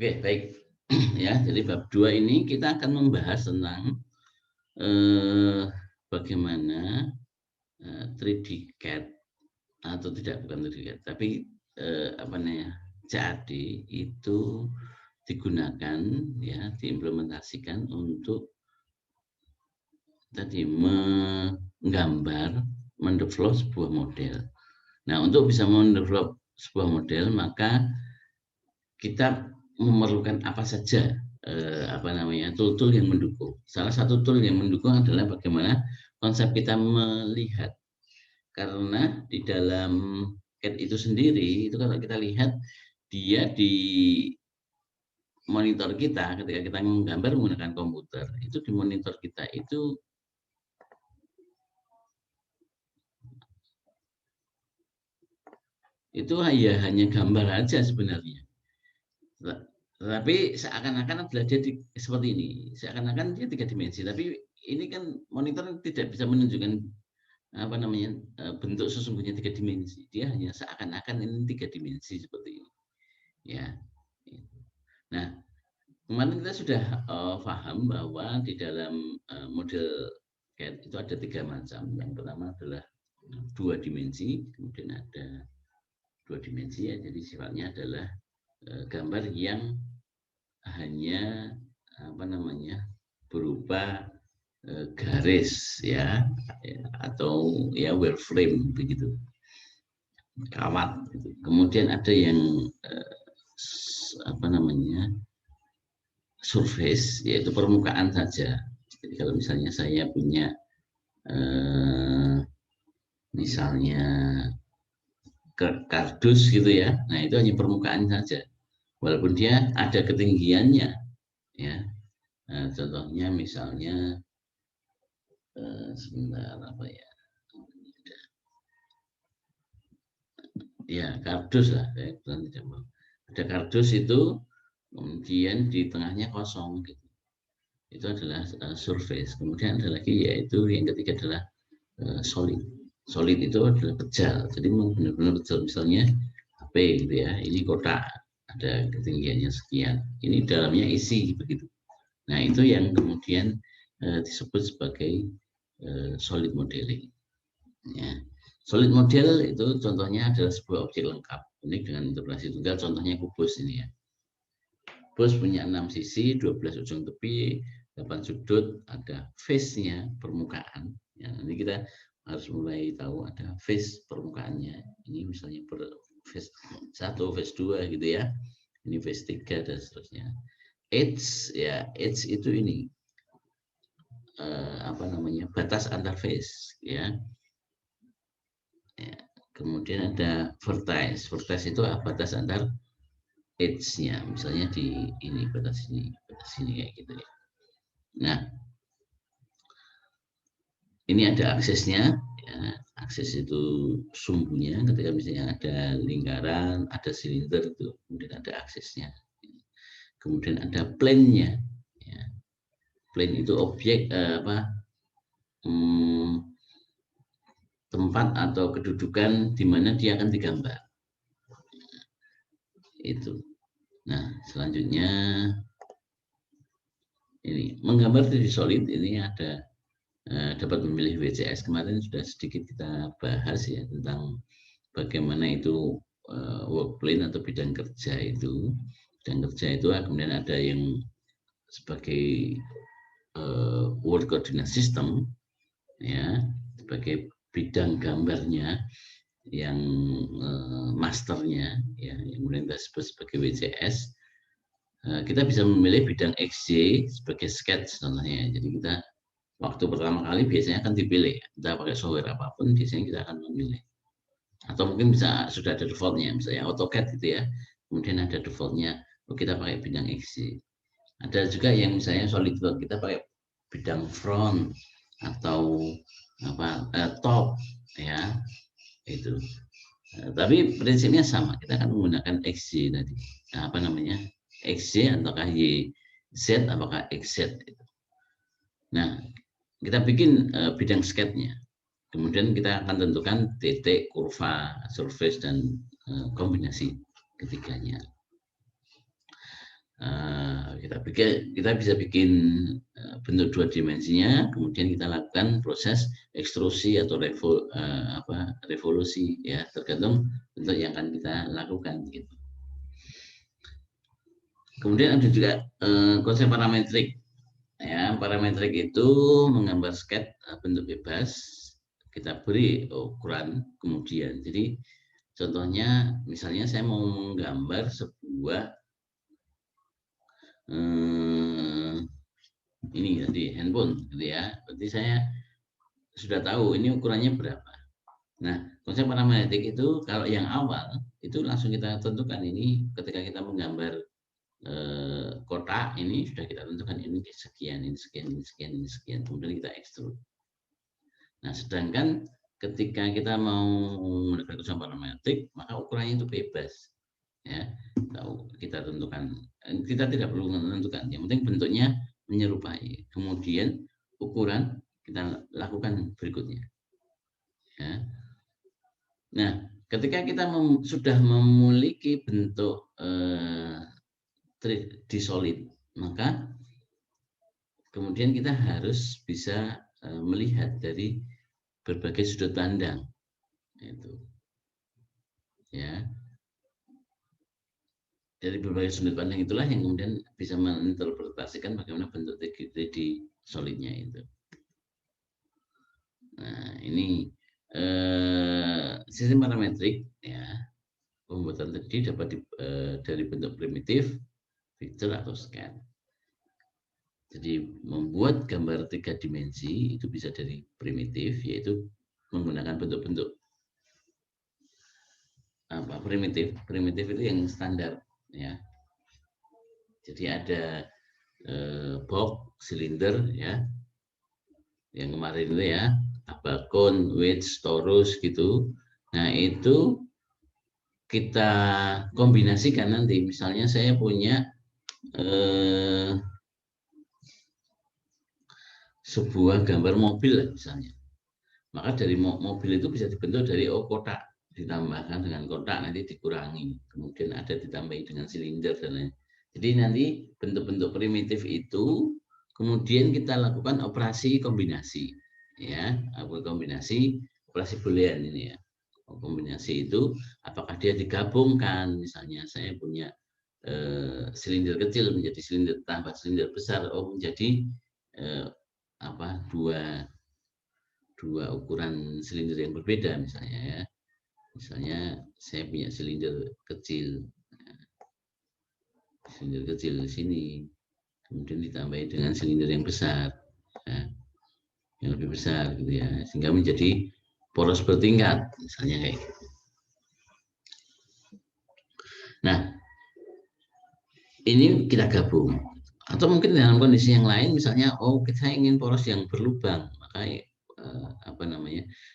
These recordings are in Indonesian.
Oke, baik. Ya, jadi bab 2 ini kita akan membahas tentang bagaimana 3D CAD atau tidak, bukan 3D CAD, tapi apa namanya, CAD itu digunakan, ya, diimplementasikan untuk tadi menggambar, mendevelop sebuah model. Nah, untuk bisa mendevelop sebuah model, maka kita memerlukan apa saja apa namanya, tool-tool yang mendukung. Salah satu tool yang mendukung adalah bagaimana konsep kita melihat. Karena di dalam CAD itu sendiri, itu kalau kita lihat, dia di monitor kita ketika kita menggambar menggunakan komputer, itu di monitor kita itu ya hanya gambar aja sebenarnya. Tapi seakan-akan adalah dia seperti ini, seakan-akan dia 3 dimensi, tapi ini kan monitor tidak bisa menunjukkan apa namanya, bentuk sesungguhnya 3 dimensi. Dia hanya seakan-akan ini 3 dimensi seperti ini. Ya. Nah, kemarin kita sudah paham bahwa di dalam model CAD itu ada 3 macam. Yang pertama adalah 2 dimensi, kemudian ada 2 dimensi, ya, jadi sifatnya adalah gambar yang hanya apa namanya, berupa garis, ya, atau ya wireframe begitu, kawat gitu. Kemudian ada yang apa namanya, surface, yaitu permukaan saja. Jadi kalau misalnya saya punya misalnya kardus gitu, ya, nah itu hanya permukaan saja, walaupun dia ada ketinggiannya, ya. Nah, contohnya misalnya sebentar, apa ya, ya kardus lah, ada kardus itu, kemudian di tengahnya kosong gitu. Itu adalah surface. Kemudian ada lagi, yaitu yang ketiga adalah solid. Solid itu adalah kejal, jadi benar-benar kejal. Misalnya HP gitu, ya, ini kotak, ada ketinggiannya sekian, ini dalamnya isi begitu. Nah, itu yang kemudian disebut sebagai solid modeling, ya. Solid model itu contohnya adalah sebuah objek lengkap unik dengan interpretasi tunggal. Contohnya kubus ini, ya. Kubus punya 6 sisi, 12 ujung tepi, 8 sudut, ada face-nya, permukaan. Ya, nanti kita harus mulai tahu ada face permukaannya. Ini misalnya face 1, face 2 gitu, ya. Ini face 3 dan seterusnya. Edge, ya, edge itu ini apa namanya, batas antar face, ya. Ya, kemudian ada vertex. Vertex itu batas antar edge-nya, misalnya di ini, batas sini kayak gitu, ya. Nah, ini ada aksesnya, ya. Akses itu sumbunya, ketika misalnya ada lingkaran, ada silinder itu, kemudian ada aksesnya. Kemudian ada plane-nya, ya. Plane itu objek tempat atau kedudukan di mana dia akan digambar. Itu. Nah, selanjutnya ini menggambar 3D solid, ini ada dapat memilih WCS. Kemarin sudah sedikit kita bahas, ya, tentang bagaimana itu work plane atau bidang kerja itu. Bidang kerja itu kemudian ada yang sebagai work coordinate system, ya, sebagai bidang gambarnya, yang masternya, ya, yang kemudian kita sebut sebagai WCS. Kita bisa memilih bidang XY sebagai sketch contohnya. Jadi kita waktu pertama kali biasanya akan dipilih, kita pakai software apapun biasanya kita akan memilih, atau mungkin bisa sudah ada defaultnya, misalnya AutoCAD gitu, ya, kemudian ada defaultnya, kita pakai bidang XY. Ada juga yang misalnya SolidWorks, kita pakai bidang front atau apa top, ya, itu. Tapi prinsipnya sama, kita akan menggunakan XY tadi. Nah, apa namanya, XY ataukah YZ, apakah XZ itu. Nah, kita bikin bidang sketch-nya. Kemudian kita akan tentukan titik, kurva, surface, dan kombinasi ketiganya. Kita bisa bikin bentuk 2 dimensinya, kemudian kita lakukan proses ekstrusi atau revolusi ya, tergantung bentuk yang akan kita lakukan gitu. Kemudian ada juga konsep parametrik. Ya, parametrik itu menggambar sket bentuk bebas, kita beri ukuran kemudian. Jadi contohnya misalnya saya mau menggambar sebuah ini tadi handphone gitu ya. Berarti saya sudah tahu ini ukurannya berapa. Nah, konsep parametrik itu kalau yang awal itu langsung kita tentukan ini ketika kita menggambar kotak ini sudah kita tentukan ini sekian, ini sekian, ini sekian, ini sekian. Kemudian kita ekstrud. Nah, sedangkan ketika kita mau menggunakan konsep parametrik, maka ukurannya itu bebas. Ya, kita tentukan. Kita tidak perlu menentukan. Yang penting bentuknya menyerupai. Kemudian ukuran kita lakukan berikutnya. Ya. Nah, ketika kita sudah memiliki bentuk 3D solid, maka kemudian kita harus bisa melihat dari berbagai sudut pandang. Itu. Ya. Dari berbagai sudut pandang itulah yang kemudian bisa menginterpretasikan bagaimana bentuk 3D solidnya itu. Nah, ini sistem parametrik ya, pembuatan 3D dapat dari bentuk primitif, feature atau scan. Jadi membuat gambar 3 dimensi itu bisa dari primitif, yaitu menggunakan bentuk-bentuk primitif. Primitif itu yang standar ya. Jadi ada box, silinder ya, yang kemarin itu ya, abakon, wedge, torus gitu. Nah itu kita kombinasikan nanti. Misalnya saya punya sebuah gambar mobil misalnya. Maka dari mobil itu bisa dibentuk dari kotak, ditambahkan dengan kotak, nanti dikurangi. Kemudian ada ditambahi dengan silinder dan lain. Jadi nanti bentuk-bentuk primitif itu kemudian kita lakukan operasi kombinasi. Ya, kombinasi, operasi boolean ini ya. Kombinasi itu apakah dia digabungkan, misalnya saya punya silinder kecil menjadi silinder tambah silinder besar, menjadi dua ukuran silinder yang berbeda misalnya ya. Misalnya saya punya silinder kecil di sini, kemudian ditambahi dengan silinder yang besar ya, yang lebih besar gitu ya, sehingga menjadi poros bertingkat misalnya kayak gitu. Nah, ini kita gabung, atau mungkin dalam kondisi yang lain misalnya kita ingin poros yang berlubang, maka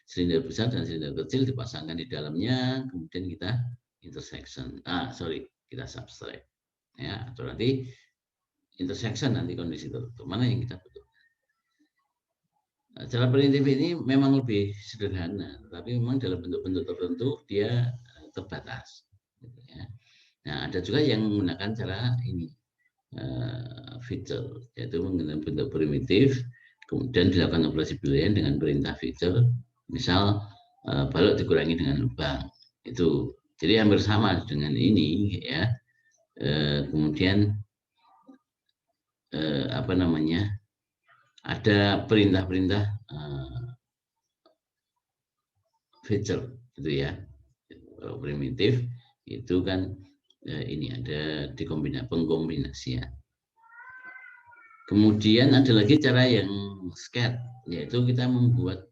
silinder besar dan silinder kecil dipasangkan di dalamnya, kemudian kita intersection, kita subtract ya, atau nanti intersection nanti kondisi tertentu mana yang kita butuh. Cara primitif ini memang lebih sederhana, tapi memang dalam bentuk-bentuk tertentu dia terbatas gitu ya. Nah, ada juga yang menggunakan cara ini feature, yaitu menggunakan bentuk primitif kemudian dilakukan operasi boolean dengan perintah feature, misal balok dikurangi dengan lubang itu. Jadi hampir sama dengan ini ya. Kemudian ada perintah-perintah feature gitu ya. Kalau primitif itu kan ini ada pengkombinasian. Kemudian ada lagi cara yang scat, yaitu kita membuat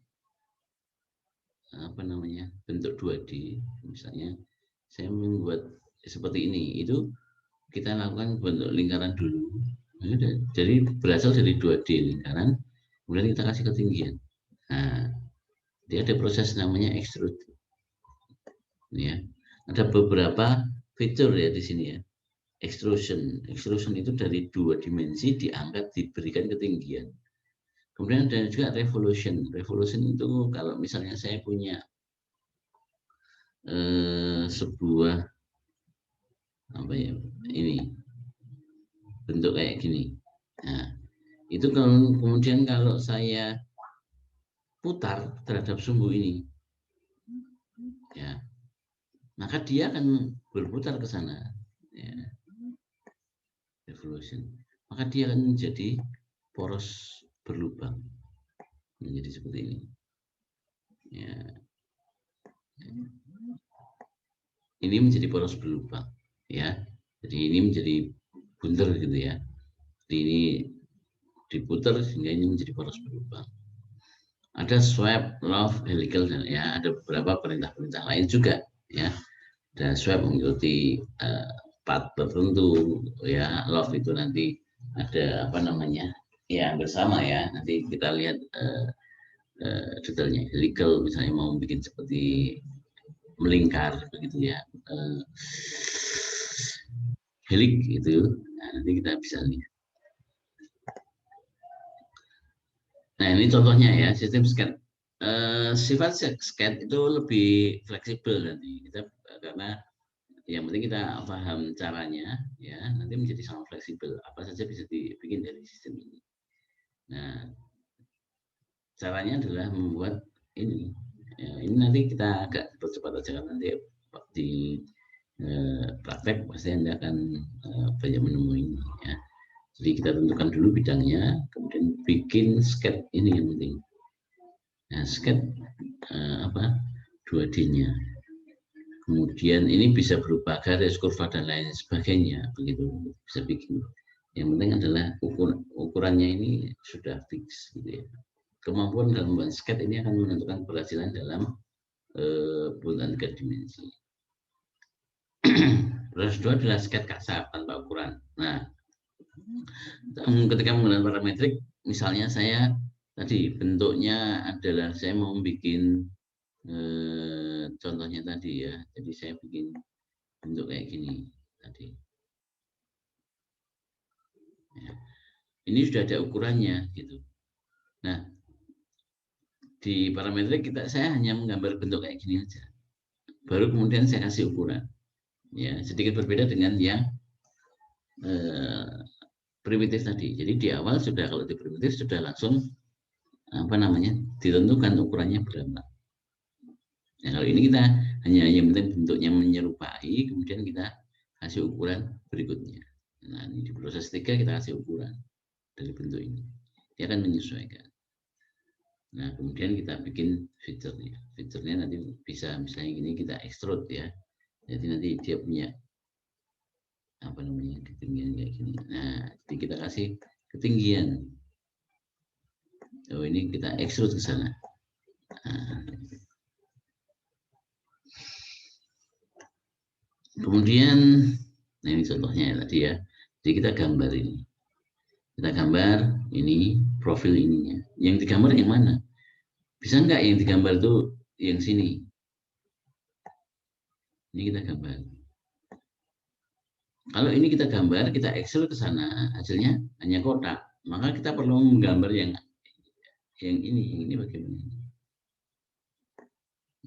bentuk 2D. Misalnya saya membuat seperti ini, itu kita lakukan bentuk lingkaran dulu. Jadi berasal dari 2D lingkaran, kemudian kita kasih ketinggian. Nah, dia ada proses namanya extrude. Ya, ada beberapa fitur ya di sini ya. Extrusion itu dari 2 dimensi diangkat, diberikan ketinggian. Kemudian ada juga revolution itu kalau misalnya saya punya sebuah ini bentuk kayak gini. Nah, itu kemudian kalau saya putar terhadap sumbu ini, ya, maka dia akan berputar ke sana, ya, revolution. Maka dia akan menjadi poros berlubang, menjadi seperti ini. Ya, ini menjadi poros berlubang, ya. Jadi ini menjadi bunter gitu ya. Jadi ini diputar sehingga ini menjadi poros berlubang. Ada swap, love, helical, dan ya ada beberapa perintah-perintah lain juga, ya. Ada swap mengikuti path tertentu, ya. Love itu nanti ada apa namanya, ya bersama ya. Nanti kita lihat detailnya. Helical misalnya mau bikin seperti melingkar begitu ya, helik itu, nah, nanti kita bisa lihat. Nah ini contohnya ya, sistem scan. Sifat scan itu lebih fleksibel nanti kita, karena yang penting kita paham caranya ya, nanti menjadi sangat fleksibel, apa saja bisa dibikin dari sistem ini. Nah caranya adalah membuat ini ya, ini nanti kita agak percepat aja kan, nanti di praktek pasti Anda akan banyak menemui ya. Jadi kita tentukan dulu bidangnya, kemudian bikin sketch ini yang penting. Nah, sketch 2D-nya. Kemudian ini bisa berupa garis, kurva dan lain sebagainya, begitu bisa bikin. Yang penting adalah ukurannya ini sudah fix gitu ya. Kemampuan dalam membuat sketch ini akan menentukan keberhasilan dalam bulan 3 dimensi. Proses 2 adalah sketch kasar tanpa ukuran. Nah, ketika menggunakan parametrik, misalnya saya tadi bentuknya adalah saya mau bikin contohnya tadi ya, jadi saya bikin bentuk kayak gini tadi. Ya. Ini sudah ada ukurannya gitu. Nah di parametrik saya hanya menggambar bentuk kayak gini aja. Baru kemudian saya kasih ukuran. Ya sedikit berbeda dengan yang primitif tadi. Jadi di awal sudah, kalau di primitif sudah langsung apa namanya ditentukan ukurannya berapa. Nah kalau ini kita hanya yang penting bentuknya menyerupai, kemudian kita kasih ukuran berikutnya. Nah ini di proses 3 kita kasih ukuran dari bentuk ini, dia akan menyesuaikan. Nah kemudian kita bikin fiturnya. Fiturnya nanti bisa misalnya gini, kita extrude ya. Jadi nanti dia punya apa namanya ketinggian kayak gini. Nah jadi kita kasih ketinggian. Oh ini kita extrude ke sana. Nah, kemudian, nah ini contohnya ya tadi ya. Jadi kita gambar ini. Kita gambar ini profil ininya. Yang digambar yang mana? Bisa nggak yang digambar itu yang sini? Ini kita gambar. Kalau ini kita gambar, kita Excel ke sana, hasilnya hanya kotak. Maka kita perlu menggambar yang ini bagaimana?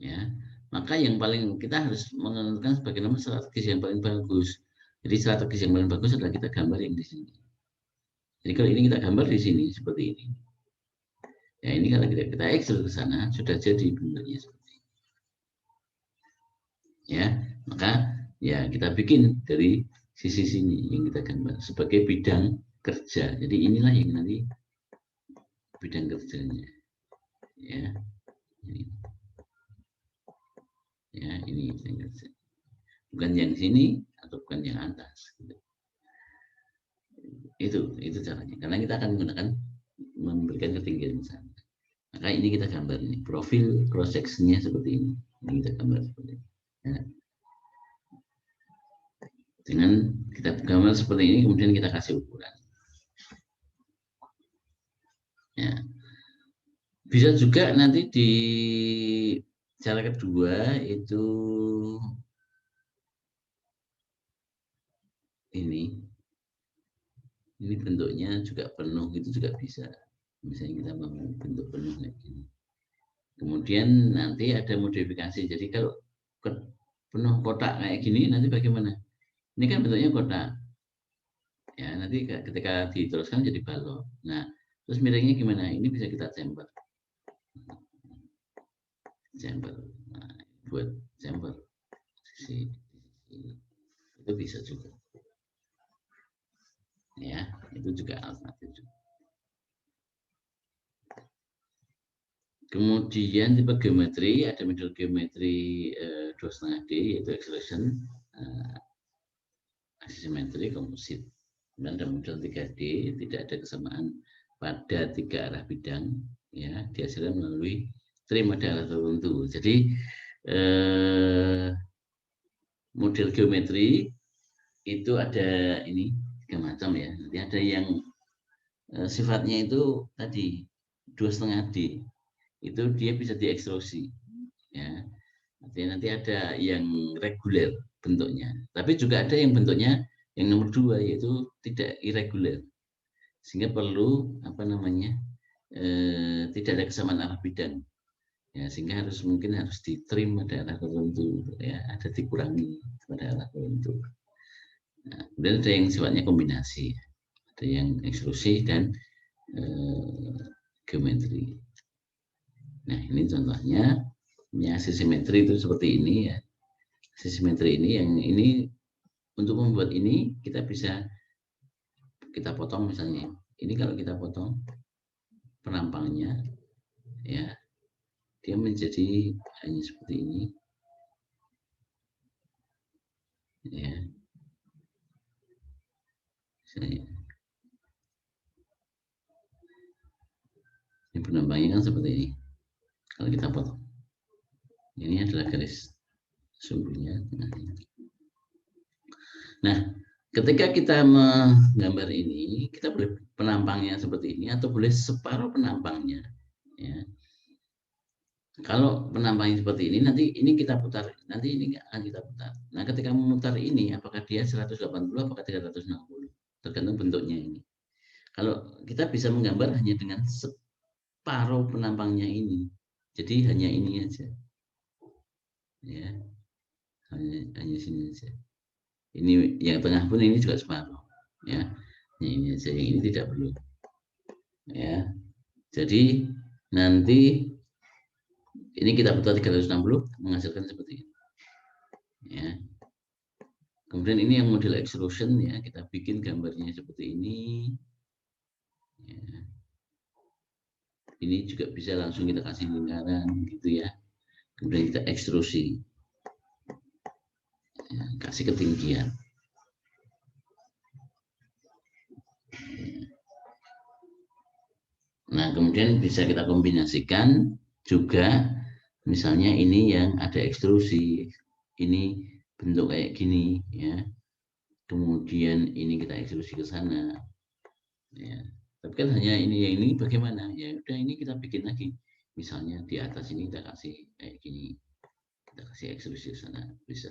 Ya, maka yang paling kita harus menentukan sebagai nama strategis yang paling bagus. Jadi strategis yang paling bagus adalah kita gambar yang di sini. Jadi kalau ini kita gambar di sini seperti ini. Ya ini kalau kita Excel ke sana sudah jadi bentuknya seperti ini. Ya, maka ya kita bikin dari sisi sini yang kita gambar sebagai bidang kerja. Jadi inilah yang nanti bidang kerjanya. Ya, ini. Ya, ini bidang kerja. Bukan yang sini atau bukan yang atas. Itu caranya. Karena kita akan menggunakan memberikan ketinggian sana. Maka ini kita gambar ini profil cross sectionnya seperti ini. Ini kita gambar seperti ini. Ya. Dengan kita gambar seperti ini, kemudian kita kasih ukuran. Ya. Bisa juga nanti di cara kedua itu ini bentuknya juga penuh, itu juga bisa. Misalnya kita mau bentuk penuh kayak gini. Kemudian nanti ada modifikasi. Jadi kalau penuh kotak kayak gini nanti bagaimana? Ini kan bentuknya kotak. Ya, nanti ketika diteruskan jadi balok. Nah, terus miringnya gimana? Ini bisa kita chamfer. Nah, buat chamfer sisi ini. Itu bisa juga. Ya, itu juga alternatif. Kemudian tipe geometri, ada model geometri 2,5D yaitu acceleration, asimetri, komposit. Dan ada model 3D, tidak ada kesamaan pada 3 arah bidang, ya, dihasilkan melalui trim pada arah tertentu. Jadi model geometri itu ada ini 3 macam ya. Nanti ada yang sifatnya itu tadi 2,5D, itu dia bisa diekstrusi, ya. Nanti ada yang reguler bentuknya, tapi juga ada yang bentuknya yang nomor 2 yaitu tidak irregular, sehingga perlu apa namanya tidak ada kesamaan arah bidang, ya, sehingga mungkin harus ditrim pada arah tertentu, ya, ada dikurangi pada arah tertentu. Nah, kemudian ada yang sifatnya kombinasi, ada yang ekstrusi dan geometri. Nah, ini contohnya. Ya, asimetri itu seperti ini, ya. Asimetri ini, yang ini untuk membuat ini kita bisa kita potong misalnya. Ini kalau kita potong penampangnya, ya, dia menjadi hanya seperti ini, ya. Misalnya, ini penampangnya kan seperti ini. Kalau kita potong, ini adalah garis sumbernya. Nah, ketika kita menggambar ini, kita boleh penampangnya seperti ini atau boleh separuh penampangnya, ya. Kalau penampangnya seperti ini, nanti ini kita putar, nanti ini akan kita putar. Nah, ketika memutar ini, apakah dia 180, apakah 360, tergantung bentuknya ini. Kalau kita bisa menggambar hanya dengan separuh penampangnya ini, jadi hanya ini aja, ya, hanya sini aja. Ini yang tengah pun ini juga separuh, ya, ini aja, yang ini tidak perlu, ya. Jadi nanti ini kita putar 360 menghasilkan seperti ini, ya. Kemudian ini yang model extrusion, ya, kita bikin gambarnya seperti ini, ya. Ini juga bisa langsung kita kasih lingkaran gitu, ya. Kemudian kita ekstrusi, ya, kasih ketinggian. Nah, kemudian bisa kita kombinasikan juga, misalnya ini yang ada ekstrusi, ini bentuk kayak gini, ya. Kemudian ini kita ekstrusi ke sana, ya. Tapi kan hanya ini, yang ini bagaimana? Ya udah, ini kita bikin lagi. Misalnya di atas ini kita kasih kayak gini, kita kasih ekstrusi ke sana, bisa,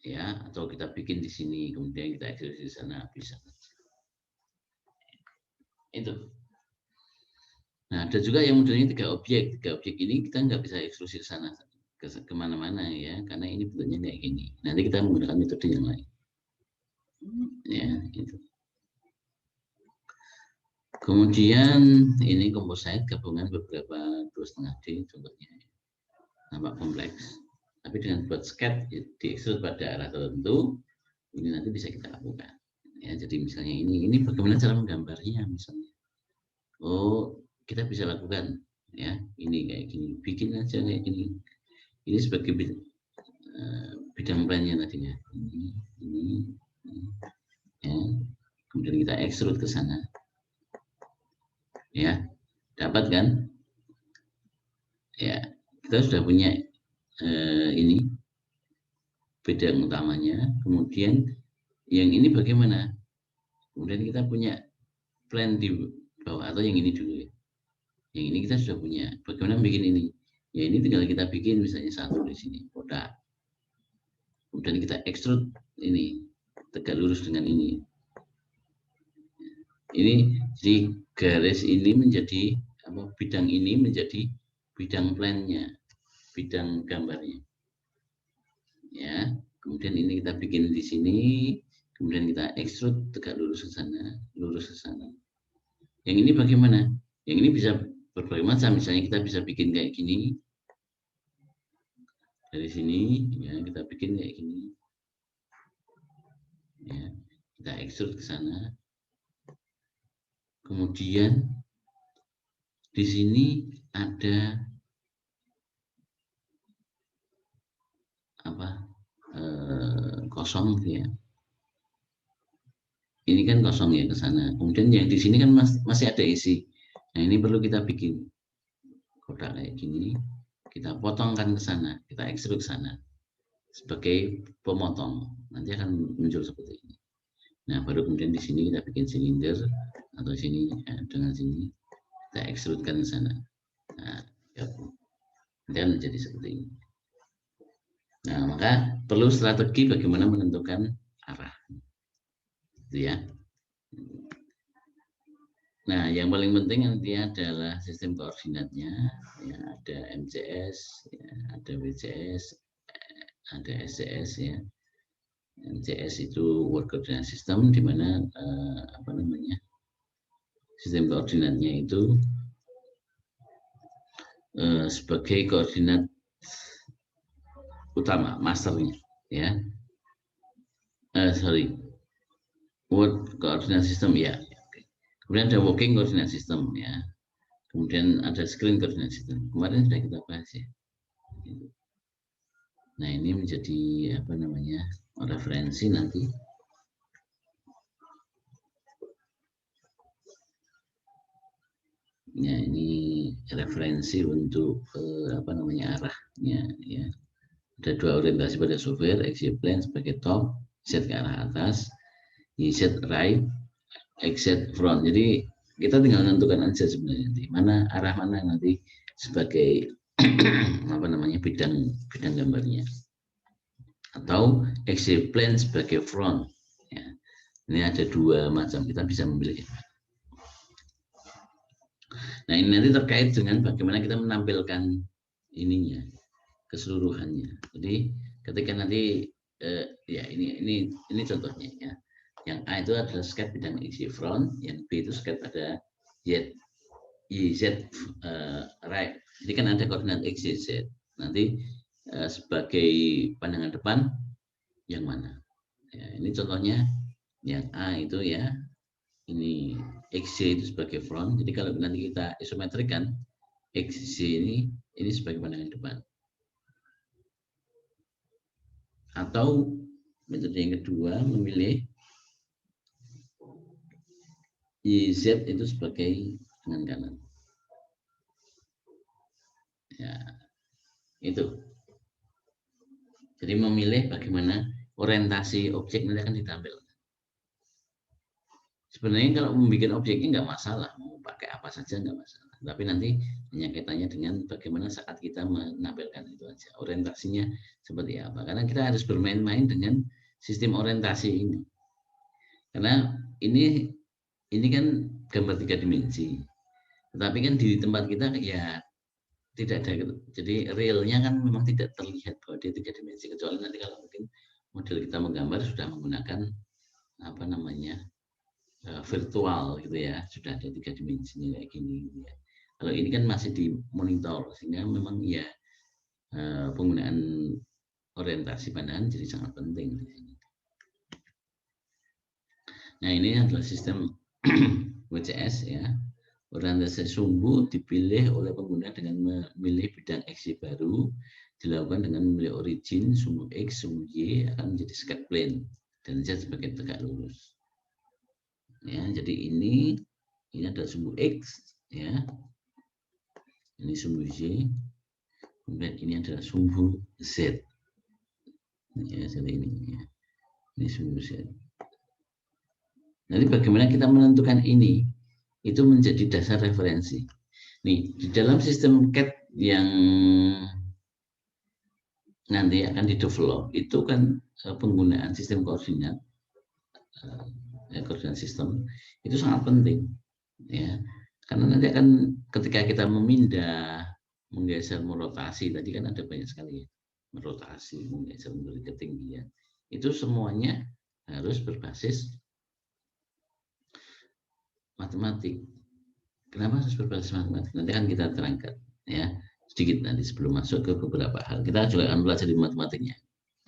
ya. Atau kita bikin di sini, kemudian kita ekstrusi ke sana, bisa. Itu. Nah, ada juga yang modelnya 3 objek. 3 objek ini kita nggak bisa ekstrusi ke sana, kemana-mana, ya, karena ini bentuknya kayak gini. Nanti kita menggunakan metode yang lain, ya, gitu. Kemudian ini composite, gabungan beberapa 2,5D contohnya, nampak kompleks, tapi dengan buat sketch diekstrut pada arah tertentu, ini nanti bisa kita lakukan, ya. Jadi misalnya ini bagaimana cara menggambarnya, misalnya, oh, kita bisa lakukan, ya, ini kayak gini, bikin aja kayak gini. Ini sebagai bidang plannya tadinya, ini, ya. Kemudian kita ekstrut ke sana, ya, dapat kan, ya. Kita sudah punya ini bidang utamanya. Kemudian yang ini bagaimana, kemudian kita punya plan di bawah, atau yang ini dulu, ya. Yang ini kita sudah punya, bagaimana bikin ini, ya, ini tinggal kita bikin misalnya satu di sini kotak, kemudian kita ekstrut ini tegak lurus dengan ini, jadi garis ini menjadi apa, bidang ini menjadi bidang plannya, bidang gambarnya, ya. Kemudian ini kita bikin di sini, Kemudian kita extrude tegak lurus ke sana, lurus ke sana. Yang ini bagaimana? Yang ini bisa berbagai macam. Misalnya kita bisa bikin kayak gini. Dari sini ya kita bikin kayak gini. Ya, kita extrude ke sana. Kemudian di sini ada apa? Kosong gitu ya. Ini kan kosong ya ke sana. Kemudian yang di sini kan masih ada isi. Nah, ini perlu kita bikin kotak kayak gini. Kita potongkan ke sana, kita extrude ke sana sebagai pemotong. Nanti akan muncul seperti ini. Nah, baru kemudian di sini kita bikin silinder atau sini ya, dengan sini kita extrudekan ke sana. Nah, ya, nanti akan menjadi seperti ini. Nah, maka perlu strategi bagaimana menentukan arah. Itu ya. Nah, yang paling penting nantinya adalah sistem koordinatnya. Ya, ada MCS, ya, ada WCS, ada SCS ya. MCS itu Work Coordinate System, di mana apa namanya, sistem koordinatnya itu sebagai koordinat utama, masternya, ya. Work Coordinate System ya. Kemudian ada Working Coordinate System ya. Kemudian ada Screen Coordinate System. Kemarin sudah kita bahas ya. Nah, ini menjadi apa namanya, referensi nanti. Ya, ini referensi untuk apa namanya, arahnya ya. Ada dua orientasi pada software, axis plane sebagai top, Z ke arah atas, YZ right, exit front. Jadi kita tinggal menentukan aja sebenarnya nanti arah mana nanti sebagai apa namanya, bidang gambarnya, atau axis plane sebagai front ya. Ini ada dua macam, kita bisa memilih. Nah, ini nanti terkait dengan bagaimana kita menampilkan ininya, keseluruhannya. Jadi ketika nanti ya ini contohnya ya. Yang A itu adalah sketch bidang isi front, yang B itu sketch pada YZ right. Jadi kan ada koordinat X, Y, Z. Nanti sebagai pandangan depan yang mana? Ya, ini contohnya yang A itu ya. Ini XY itu sebagai front. Jadi kalau nanti kita isometrikan, XY ini sebagai pandangan depan. Atau metode yang kedua, memilih YZ itu sebagai tangan kanan. Ya, itu. Jadi memilih bagaimana orientasi objek nanti akan ditampilkan. Sebenarnya kalau membuat objeknya nggak masalah, mau pakai apa saja nggak masalah. Tapi nanti hanya kaitannya dengan bagaimana saat kita menampilkan itu aja. Orientasinya seperti apa. Karena kita harus bermain-main dengan sistem orientasi ini. Karena ini kan gambar 3 dimensi. Tetapi kan di tempat kita ya tidak ada gitu. Jadi realnya kan memang tidak terlihat bahwa dia 3 dimensi. Kecuali nanti kalau mungkin model kita menggambar sudah menggunakan apa namanya, virtual gitu ya, sudah ada 3 dimensinya kayak gini gitu ya. Kalau ini kan masih di monitor, sehingga memang ya penggunaan orientasi pandangan jadi sangat penting di sini. Nah, ini adalah sistem WCS ya. Orientasi sumbu dipilih oleh pengguna dengan memilih bidang X baru, dilakukan dengan memilih origin sumbu X, sumbu Y akan menjadi sketch plane dan Z sebagai tegak lurus. Ya, jadi ini adalah sumbu X ya. Ini sumbu Y. Kemudian ini adalah sumbu Z. Ya, seperti ini ya. Ini sumbu Z. Nanti bagaimana kita menentukan ini? Itu menjadi dasar referensi. Nih, di dalam sistem CAD yang nanti akan di-develop itu kan penggunaan sistem koordinat, koordinat sistem itu sangat penting ya. Karena nanti akan ketika kita memindah, menggeser, merotasi, tadi kan ada banyak sekali ya. Merotasi, menggeser, memberi ketinggian. Itu semuanya harus berbasis matematik. Kenapa harus berbasis matematik? Nanti akan kita terangkan ya sedikit nanti sebelum masuk ke beberapa hal. Kita juga akan belajar di matematiknya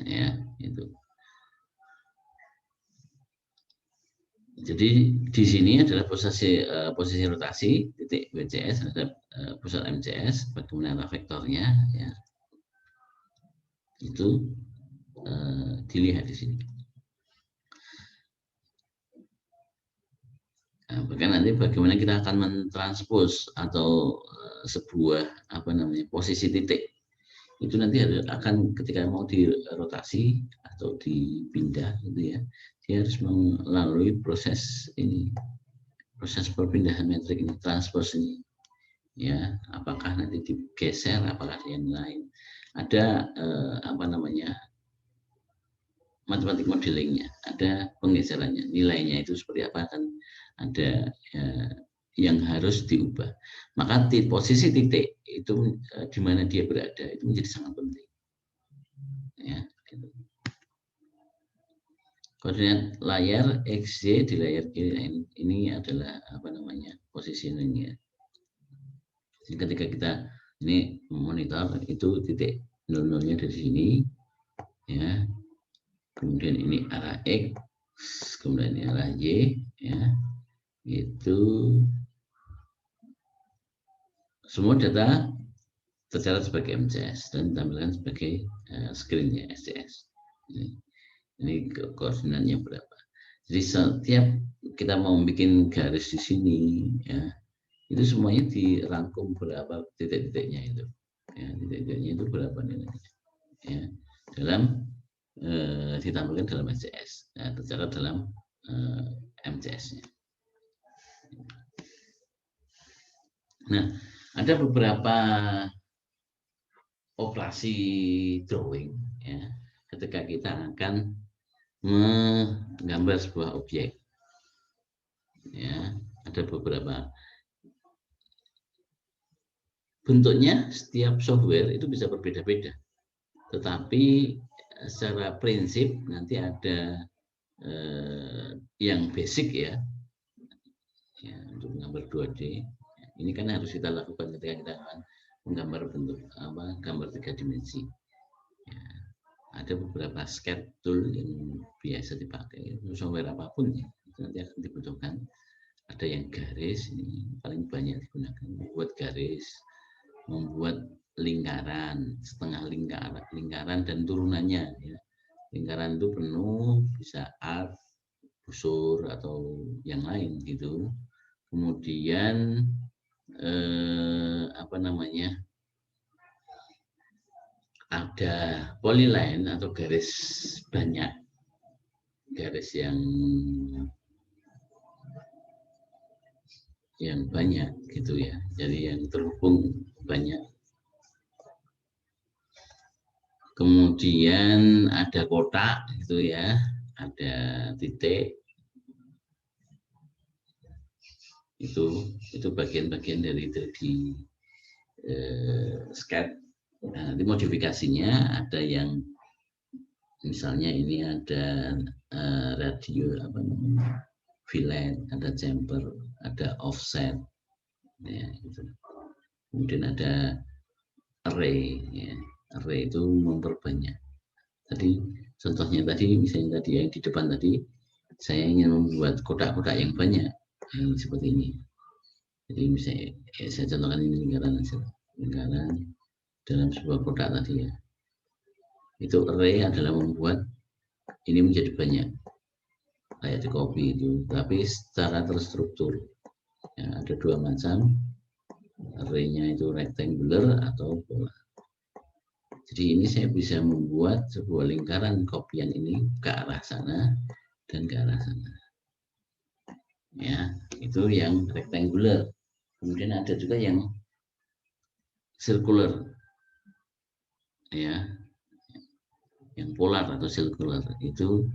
ya itu. Jadi di sini adalah posisi rotasi titik WCS terhadap pusat MCS, bagaimana vektornya ya. Itu dilihat di sini. Nah, bahkan nanti bagaimana kita akan mentranspos atau sebuah posisi titik itu nanti akan ketika mau dirotasi atau dipindah gitu ya, dia harus melalui proses ini, proses perpindahan metrik ini, transpose ini ya, apakah nanti digeser, apakah yang lain, ada matematik modelingnya, ada penggeserannya, nilainya itu seperti apa, kan ada yang harus diubah. Maka posisi titik itu di mana dia berada itu menjadi sangat penting. Ya, gitu. Koordinat layar XY di layar kiri ini adalah positioningnya. Jadi ketika kita ini monitor itu titik 00-nya dari sini, ya. Kemudian ini arah X, kemudian ini arah Y, ya. Itu semua data tercatat sebagai MCS dan ditampilkan sebagai screen-nya SCS. Ini koordinatnya berapa. Jadi setiap kita mau bikin garis di sini, ya, itu semuanya dirangkum berapa titik-titiknya itu. Ya, titik-titiknya itu berapa nilainya. Ya, dalam ditampilkan dalam SCS, ya, tercatat dalam MCS-nya. Nah, ada beberapa operasi drawing ya, ketika kita akan menggambar sebuah objek. Ya, ada beberapa bentuknya, setiap software itu bisa berbeda-beda. Tetapi secara prinsip nanti ada yang basic ya, untuk menggambar 2D. Ini kan harus kita lakukan ketika kita akan menggambar bentuk gambar 3 dimensi. Ya, ada beberapa sketch tool yang biasa dipakai, software apapun ya, itu nanti akan dibutuhkan. Ada yang garis, ini paling banyak digunakan, membuat garis, membuat lingkaran, setengah lingkaran dan turunannya. Ya. Lingkaran itu penuh, bisa arc, busur atau yang lain gitu. Kemudian ada polyline atau garis banyak, garis yang banyak gitu ya, jadi yang terhubung banyak. Kemudian ada kotak gitu ya, ada titik, itu bagian-bagian dari 3D sketch. Nah, nanti modifikasinya ada yang misalnya ini ada radio fillet, ada chamfer, ada offset ya, gitu. Kemudian ada array ya. Array itu memperbanyak. Tadi contohnya tadi misalnya tadi yang di depan tadi saya ingin membuat kotak-kotak yang banyak seperti ini. Jadi misalnya saya contohkan ini lingkaran aja, lingkaran dalam sebuah kotak tadi ya. Itu array adalah membuat ini menjadi banyak, kayak di copy itu, tapi secara terstruktur. Ya, ada dua macam, array-nya itu rectangular atau pola. Jadi ini saya bisa membuat sebuah lingkaran kopian ini ke arah sana dan ke arah sana. Ya, itu yang rectangular. Kemudian ada juga yang circular. Ya. Yang polar atau circular itu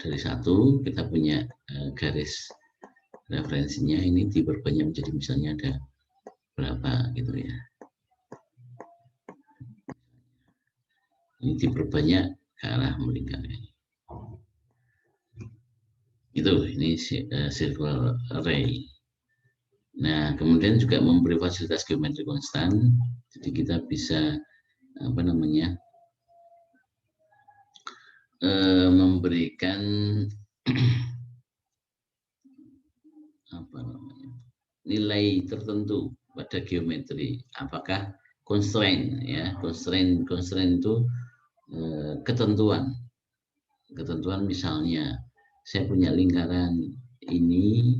dari satu kita punya garis referensinya, ini diperbanyak menjadi misalnya ada berapa gitu ya. Ini diperbanyak ke arah melingkar. ini circular array. Nah, kemudian juga memberi fasilitas geometri konstan, jadi kita bisa apa namanya memberikan apa namanya nilai tertentu pada geometri. Apakah constraint ya, constraint itu ketentuan misalnya saya punya lingkaran ini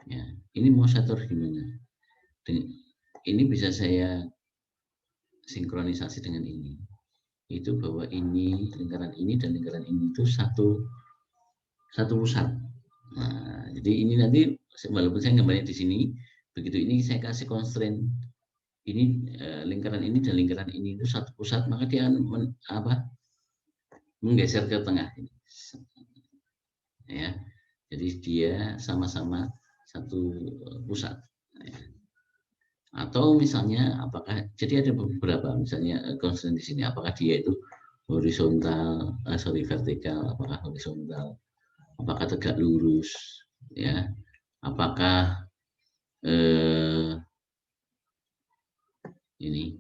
ya, ini mau saya atur gimana, ini bisa saya sinkronisasi dengan ini, itu bahwa ini lingkaran ini dan lingkaran ini itu satu pusat. Nah, jadi ini nanti walaupun saya gambarnya di sini, begitu ini saya kasih constraint ini lingkaran ini dan lingkaran ini itu satu pusat, maka dia akan menggeser ke tengah ini. Ya, jadi dia sama-sama satu pusat. Ya. Atau misalnya apakah jadi ada beberapa misalnya constraint di sini, apakah dia itu horizontal, vertikal, apakah horizontal, apakah tegak lurus, ya, apakah ini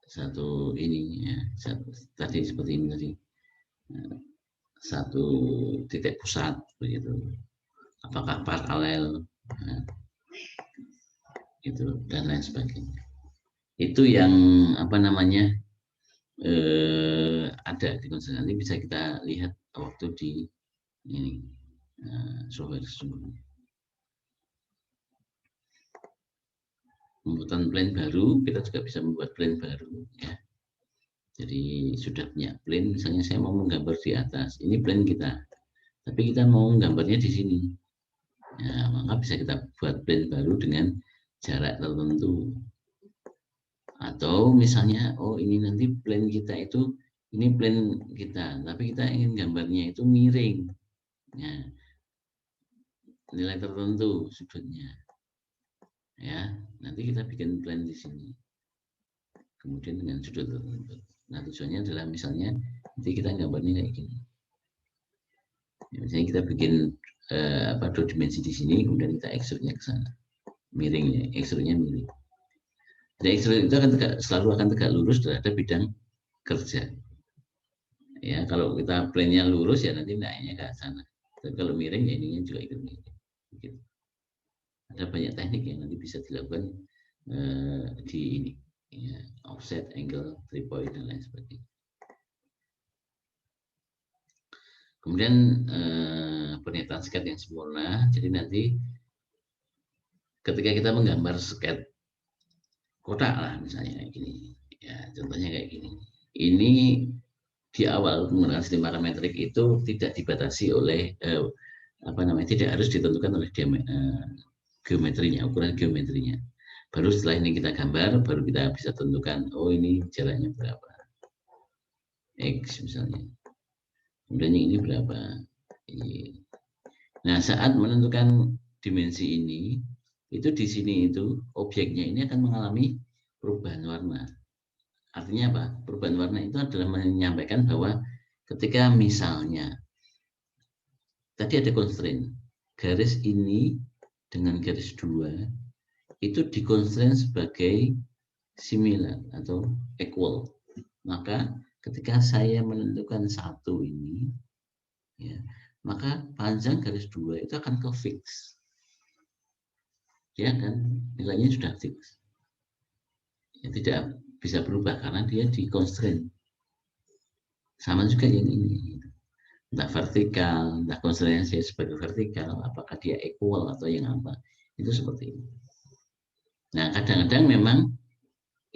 satu ini ya, tadi seperti ini tadi, satu titik pusat begitu, apakah paralel, itu dan lain sebagainya. Itu yang apa namanya ada di konsen. Nanti bisa kita lihat waktu di ini software sesungguhnya. Pembuatan plane baru, kita juga bisa membuat plane baru ya. Jadi sudah punya plane, misalnya saya mau menggambar di atas, ini plane kita, tapi kita mau gambarnya di sini. Ya, maka bisa kita buat plane baru dengan jarak tertentu. Atau misalnya, oh ini nanti plane kita itu, ini plane kita, tapi kita ingin gambarnya itu miring. Ya, nilai tertentu sudutnya. Ya, nanti kita bikin plane di sini. Kemudian dengan sudut tertentu. Nah, tujuannya adalah misalnya nanti kita gambarnya kayak gini. Ya, misalnya kita bikin dua dimensi di sini, kemudian kita extrude-nya ke sana. Miringnya, extrude-nya miring. Jadi extrude itu selalu akan tegak lurus terhadap bidang kerja. Ya, kalau kita plane-nya lurus ya nanti naiknya ke sana. Tapi kalau miring ya ininya juga ikut miring. Gitu. Ada banyak teknik yang nanti bisa dilakukan di ini, ya, offset, angle, 3 point dan lain sebagainya. Kemudian pernyataan sketch yang sempurna. Jadi nanti ketika kita menggambar sketch kotak lah misalnya kayak gini, ya contohnya kayak gini. Ini di awal menggunakan sistem parametrik itu tidak dibatasi oleh tidak harus ditentukan oleh geometrinya, ukuran geometrinya. Baru setelah ini kita gambar, baru kita bisa tentukan, oh ini jaraknya berapa, X misalnya. Kemudian yang ini berapa. Nah, saat menentukan dimensi ini, itu di sini itu objeknya ini akan mengalami perubahan warna. Artinya apa? Perubahan warna itu adalah menyampaikan bahwa ketika misalnya tadi ada constraint, garis ini dengan garis 2 itu dikonstrain sebagai similar atau equal. Maka ketika saya menentukan satu ini, ya, maka panjang garis 2 itu akan ke fix. Ya kan, nilainya sudah fix. Ya, tidak bisa berubah karena dia di constraint. Sama juga yang ini. Entah vertikal, entah constraint saya sebagai vertikal, apakah dia equal atau yang apa. Itu seperti itu. Nah, kadang-kadang memang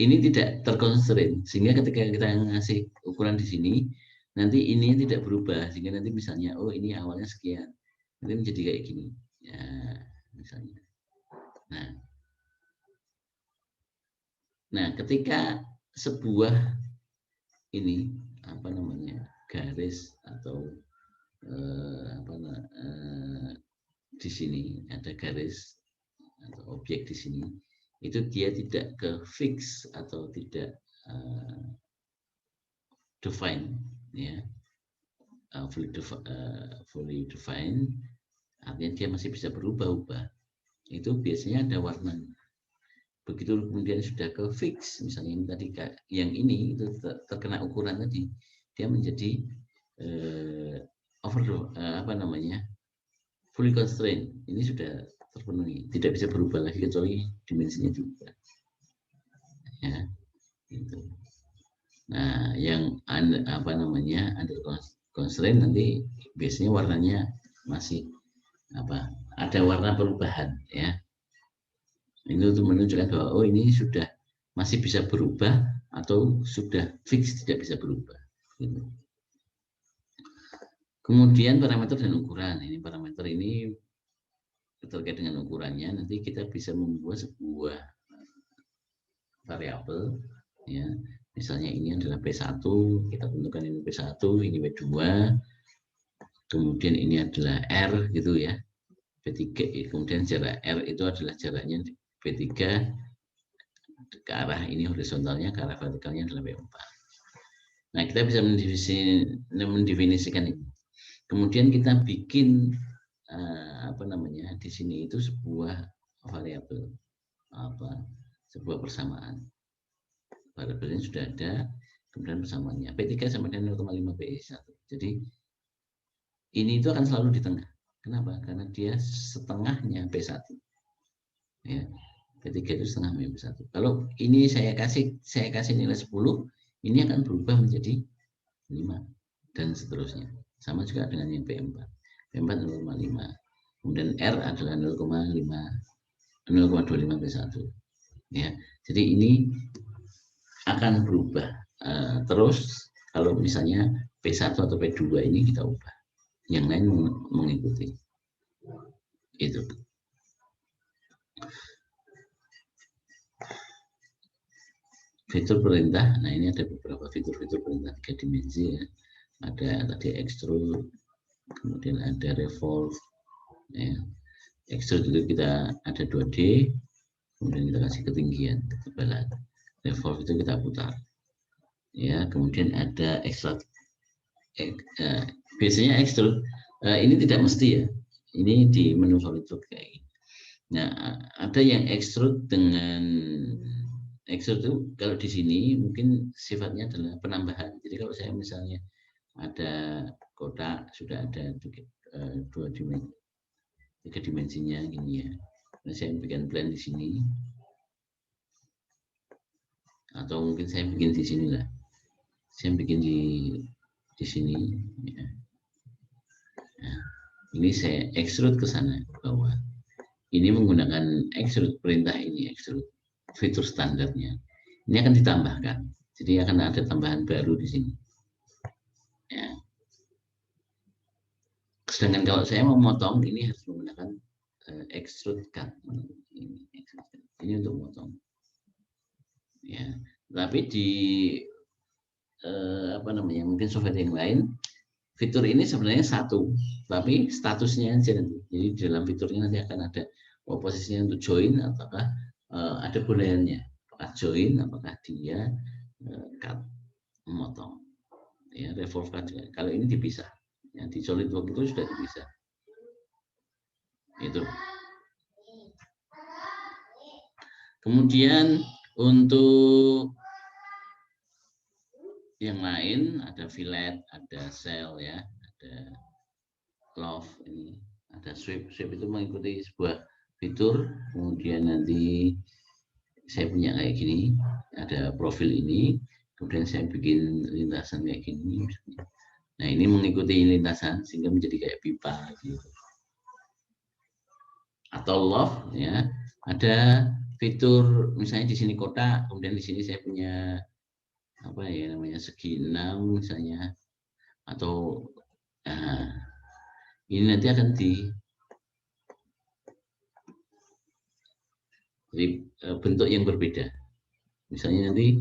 ini tidak terkonstrain, sehingga ketika kita ngasih ukuran di sini, nanti ini tidak berubah, sehingga nanti misalnya, oh ini awalnya sekian, nanti menjadi kayak gini, ya misalnya. Nah, ketika sebuah ini garis atau di sini ada garis atau objek di sini, itu dia tidak ke fix atau tidak defined, ya, fully defined, artinya dia masih bisa berubah-ubah. Itu biasanya ada warnanya. Begitu kemudian sudah ke fix, misalnya ini tadi yang ini itu terkena ukuran tadi, dia menjadi fully constrained. Ini sudah terpenuhi, tidak bisa berubah lagi kecuali dimensinya juga. Ya, gitu. Nah, yang under constraint nanti biasanya warnanya masih ada warna perubahan, ya. Ini untuk menunjukkan bahwa oh ini sudah masih bisa berubah atau sudah fix tidak bisa berubah. Gitu. Kemudian parameter dan ukuran. Ini parameter ini terkait dengan ukurannya. Nanti kita bisa membuat sebuah variabel, ya. Misalnya ini adalah P1, kita tentukan ini P1, ini P2, kemudian ini adalah R gitu ya. P3, kemudian jarak R itu adalah jaraknya P3 ke arah ini horizontalnya, ke arah vertikalnya adalah P4. Nah, kita bisa mendefinisikan ini. Kemudian kita bikin di sini itu sebuah variabel sebuah persamaan. Variabelnya sudah ada, kemudian persamaannya P3 sama dengan 0,5 PI1. Jadi ini itu akan selalu di tengah. Kenapa? Karena dia setengahnya P1. Ya. P3 itu setengahnya P1. Kalau ini saya kasih nilai 10, ini akan berubah menjadi 5 dan seterusnya. Sama juga dengan yang P4. P4 0,5. Kemudian R adalah 0,25 P1. Ya. Jadi ini akan berubah terus kalau misalnya P1 atau P2 ini kita ubah. Yang lain mengikuti. Itu. Fitur perintah, nah ini ada beberapa fitur-fitur perintah 3 dimensi ya. Ada tadi extrude, kemudian ada revolve. Ya. Extrude itu kita ada 2D, kemudian kita kasih ketinggian, ketebalan. Revolve itu kita putar. Ya, kemudian ada extrude. Biasanya extrude ini tidak mesti ya. Ini di menu SolidWorks kayak gini. Nah, ada yang extrude dengan extrude itu kalau di sini mungkin sifatnya adalah penambahan. Jadi kalau saya misalnya ada kotak sudah ada 2 dimensi, 3 dimensinya gini ya. Nah, saya bikin plan di sini. Atau mungkin saya bikin di sini lah. Saya bikin di sini ya. Nah, ini saya extrude ke sana ke bawah. Ini menggunakan extrude, perintah ini extrude, fitur standarnya. Ini akan ditambahkan. Jadi akan ada tambahan baru di sini. Ya. Sedangkan kalau saya mau memotong, ini harus menggunakan extrude cut. Ini untuk memotong. Ya. Tapi di mungkin software yang lain, fitur ini sebenarnya satu, tapi statusnya aja nanti. Jadi di dalam fiturnya nanti akan ada posisinya untuk join, ataukah ada booleannya, apakah join, apakah dia cut, memotong. Ya, revolve cut. Kalau ini dipisah. Ya, di SolidWorks itu sudah dipisah. Itu. Kemudian untuk yang lain ada fillet, ada cell ya, ada love ini, ada sweep. Sweep itu mengikuti sebuah fitur. Kemudian nanti saya punya kayak gini, ada profil ini, kemudian saya bikin lintasan kayak gini. Nah, ini mengikuti lintasan sehingga menjadi kayak pipa gitu. Atau love ya, ada fitur misalnya di sini kotak, kemudian di sini saya punya segi 6 misalnya, atau ini nanti akan di bentuk yang berbeda. Misalnya nanti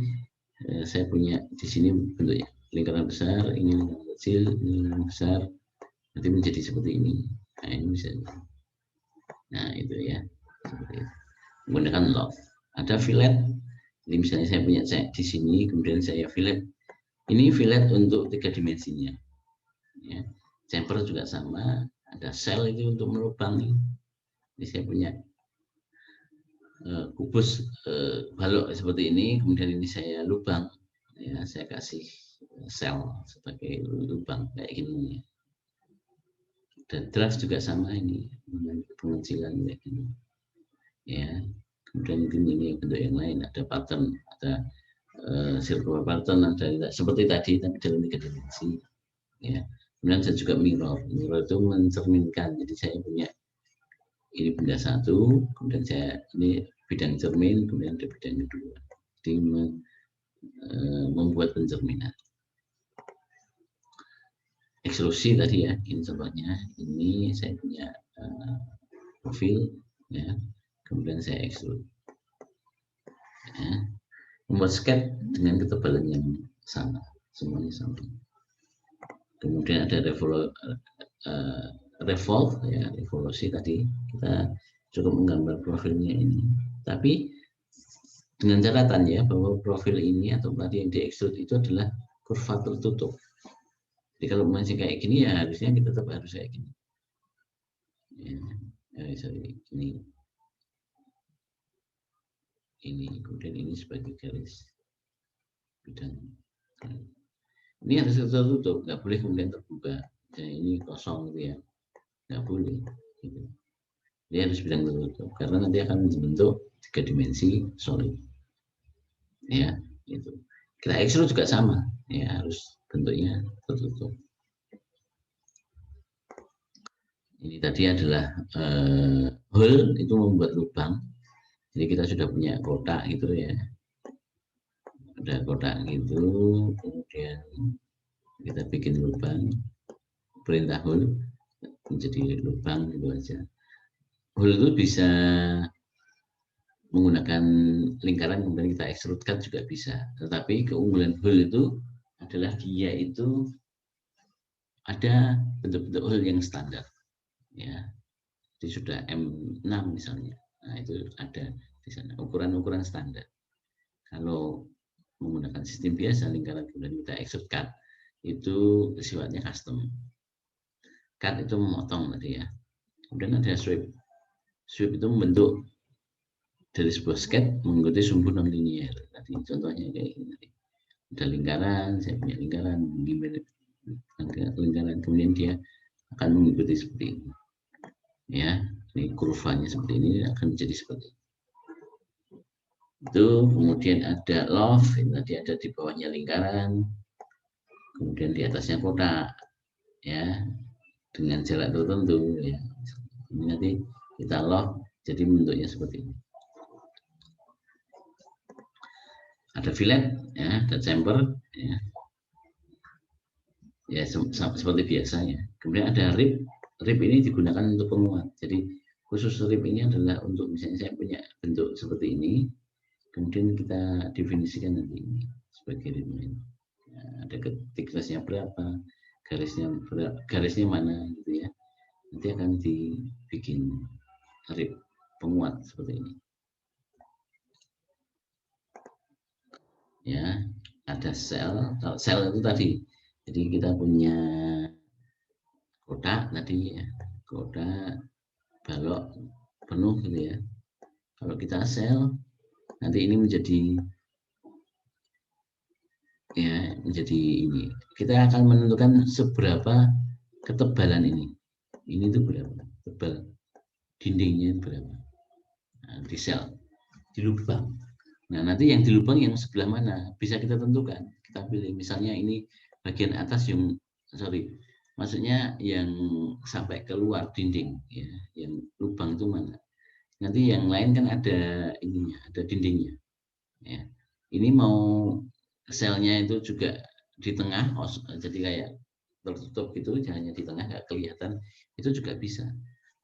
saya punya di sini bentuknya lingkaran besar, ini lingkaran kecil, ini lingkaran besar, nanti menjadi seperti ini. Nah, ini bisa. Nah, itu ya. Seperti itu. Menggunakan love. Ada fillet. Jadi misalnya saya punya di sini, kemudian saya fillet Ini fillet untuk 3 dimensinya. Ya. Chamfer juga sama, ada sel itu untuk melubang. Ini saya punya kubus balok seperti ini, kemudian ini saya lubang, ya saya kasih sel sebagai lubang kayak gini. Dan draft juga sama ini, pengecilan kayak gini. Ya, kemudian mungkin ini bentuk yang lain, ada pattern, ada circular pattern, ada seperti tadi tapi dalam 3 dimensi. Ya, kemudian saya juga mirror itu mencerminkan, jadi saya punya ini benda satu, kemudian saya ini bidang cermin, kemudian ada bidang kedua, jadi membuat pencerminan. Ekstrusi tadi ya, ini contohnya, ini saya punya profil, ya, kemudian saya ekstrud, ya, membuat sketch dengan ketebalan yang sama, semuanya sama. Kemudian ada revolve, ya, revolusi tadi kita cukup menggambar profilnya ini, tapi dengan catatan ya bahwa profil ini atau tadi yang diekstrud itu adalah kurva tertutup. Jadi kalau masih kayak gini ya harusnya kita tetap harus kayak gini. Ya, sorry, ini kemudian ini sebagai garis bidang. Ini harus tertutup, nggak boleh kemudian terbuka. Jadi ini kosong gitu ya, nggak boleh. Gitu. Dia harus bidang tertutup karena nanti akan membentuk 3 dimensi solid. Ya, itu. Kita ekstrud juga sama, ya harus bentuknya tertutup. Ini tadi adalah hole itu membuat lubang. Jadi kita sudah punya kotak gitu ya. Ada kotak gitu, kemudian kita bikin lubang, perintah hole menjadi lubang gitu aja. Hole itu bisa menggunakan lingkaran kemudian kita ekstrudkan juga bisa. Tetapi keunggulan hole itu adalah dia itu ada bentuk-bentuk hole yang standar. Ya, jadi sudah M6 misalnya. Nah, itu ada di sana ukuran-ukuran standar. Kalau menggunakan sistem biasa lingkaran kemudian kita extrude cut itu sifatnya custom. Cut itu memotong tadi ya. Kemudian ada sweep. Sweep itu membentuk dari sebuah sketch mengikuti sumbu non linear. Tadi contohnya kayak gini. Ada lingkaran, saya punya lingkaran, kemudian dia akan mengikuti seperti ini. Ya, ini kurvanya seperti ini akan menjadi seperti ini. Itu kemudian ada loft, ini tadi ada di bawahnya lingkaran, kemudian di atasnya kotak, ya, dengan jarak tertentu, ya. Ini nanti kita loft, jadi bentuknya seperti ini. Ada fillet, ya, ada chamber, ya, ya seperti biasanya. Kemudian ada rib, rib ini digunakan untuk penguat. Jadi khusus rib ini adalah untuk misalnya saya punya bentuk seperti ini, kemudian kita definisikan nanti ini sebagai rib ini. Ya, ada thickness-nya berapa, garisnya mana gitu ya. Nanti akan dibikin rib penguat seperti ini. Ya, ada sel itu tadi. Jadi kita punya kotak tadi ya, kotak balok penuh gitu ya. Kalau kita sel nanti ini menjadi ini. Kita akan menentukan seberapa ketebalan ini. Ini tuh berapa tebal, dindingnya berapa. Nah, di sel, di lubang. Nah, nanti yang di lubang yang sebelah mana bisa kita tentukan. Kita pilih misalnya ini bagian atas maksudnya yang sampai keluar dinding ya, yang lubang itu mana. Nanti yang lain kan ada ininya, ada dindingnya. Ya. Ini mau selnya itu juga di tengah, jadi kayak tertutup gitu, hanya di tengah nggak kelihatan, itu juga bisa.